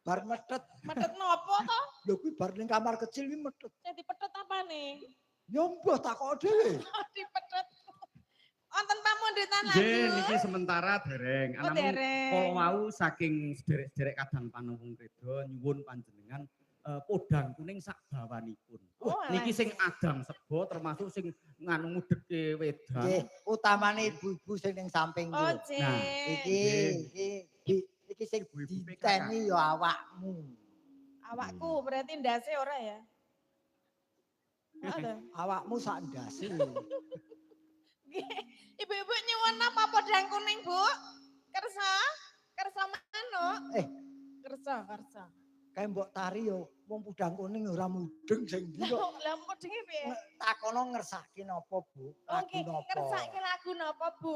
bar metet. Metet nopo to? Lho kuwi bar ning kamar kecil iki metet. Sing dipethet apane? Ya mbah takok dhewe. Dipethet. Wonten pamundutan Nggih, lagu. niki sementara dereng. Oh, Anamung dereng. kala wau saking sederek-sederek kadang panunggung kreda nyuwun panjenengan podang kuning sak bawanipun. Oh, Niki sing adang sebo termasuk sing nganu ngudheke wedang. Nggih, utamane ibu-ibu sing ning samping Oh, kuwi. Cik. Nah, Iki sing diteni ya awakmu. Awakku berarti ndase ora ya? Ada. Awakmu sak ndase. Ibu-ibu nyuwun apa podang kuning, Bu? Kersa? Kersa manuk? Kersa. Kae mbok tari yo wong pudang kuning ora mudeng sing ndi kok. Lah mudenge piye? Takono ngersake napa, Bu? Oke, Lagu napa? kersake lagu napa, Bu?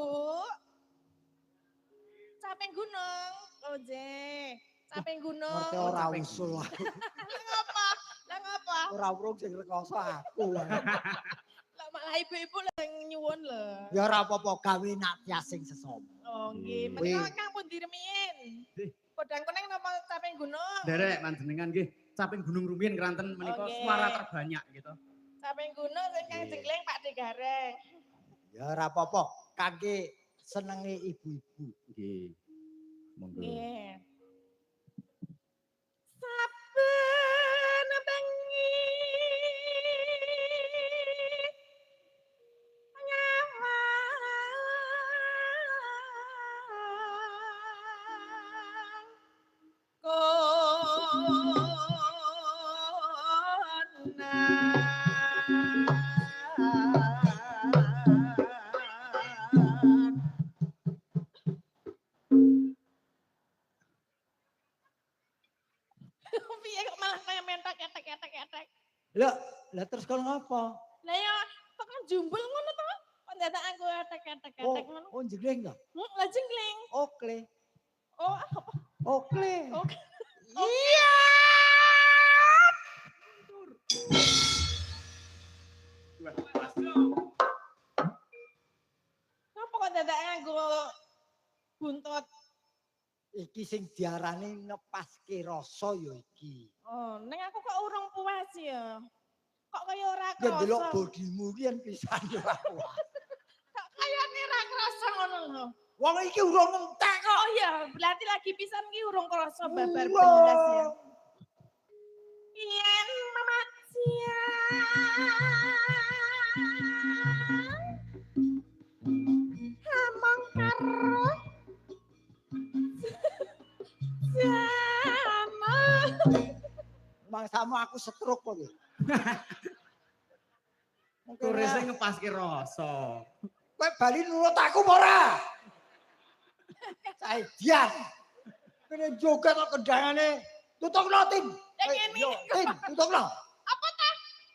Caping gunung. Oh, Jeh. Caping gunung. Ngerti ora usul aku. Lah ngapa? Ora urung sing rekoso aku. Lah malah ibu-ibu yang nyuwun lho. Ya ora apa-apa gawe nak sing sesopo. Oh, nggih. Menika Kang pundi rumiyin? Podang kuning napa caping gunung? Derek panjenengan nggih, caping Gunung Rumiyin keranten menika suara terbanyak gitu. Caping gunung sing Kang Jengling Pak Degareng. Ya ora apa-apa kangge senenge ibu-ibu. Nggih. Monggo. Nggih. Saben bengi piye kok malah kaya mentak etek. Lah terus kalau ngapa? Lah ya kok jumbul ngono to? Kok dadak aku etek ngono. Oh jengling ta? Lah jengling. Okle. Oh, apa? Okle. Oke. Iya. Napa kok dadak nganggo buntut? Iki sing diarani ngepaske rasa ya iki. Oh, ning aku kok urung puas ya. Kok kaya ora Ya delok krasa. bodimu ki yen pisan ora kuat. Kok kayane ora krasa ngono lho. Wong iki urung entek kok. Oh iya, berarti lagi pisan ki urung krasa babar belas ya. Yen mamat siang among karo sama Mangsamu aku stroke kok. Turise ngepaske rasa. Kowe bali nurut aku apa ora? Saidian. Kene joget kok kendangane. Tutungno Tin. Tin, tutungno. apa ta?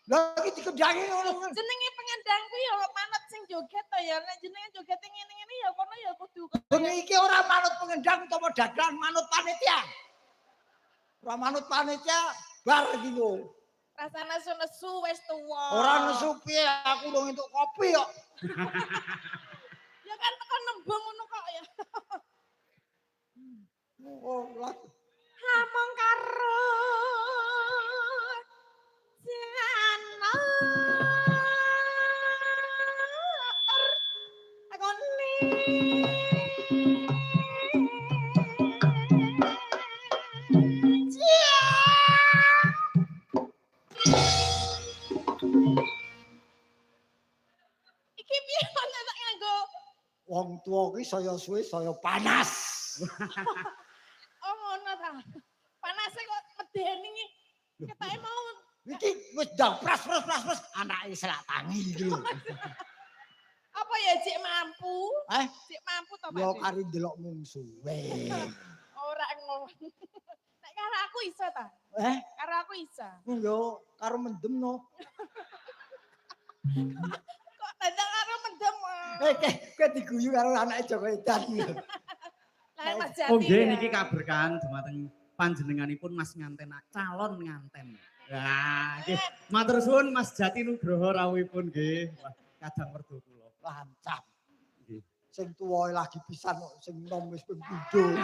Lah iki dikendangi ngono. Jenenge pengendangku ya manut sing joget to ya. Nek jenenge joget ngene-ngene ya kono ya kudu. Bengi iki ora manut pengendang utawa dagelan manut panitia. Ora manut panitia bar iki lho. Rasane nesu wis tuwa. Ora nesu piye aku lho entuk kopi kok. Ya kan tekan nembung ngono kok ya. Oh, Among karo jana agoni iki piye ana tak nganggo wong tuwa ki saya suwe saya panas. oh ngono ta. Panase kok medeni iki. Ketake mau Iki wis ndang pras anake selak tangi iki lho. apa ya cek mampu? Cek mampu to Pak? Yo kari ndelokmu suwe. Ora ngono. Nek karo aku iso ta? Karo aku iso. Yo karo mendem no. Kok dadak karo mendem. Kowe diguyu karo anake Joko Edan. Lah Mas Jati. Oh nggih niki kaberkahan dumateng panjenenganipun Mas nganten calon nganten. Nah, nggih. Matur suwun Mas Jati Nugroho rawuhipun nggih. Wah, kadang merdu kula. Lancap. Sing tuwa lagi pisan kok sing nom wis ping 7.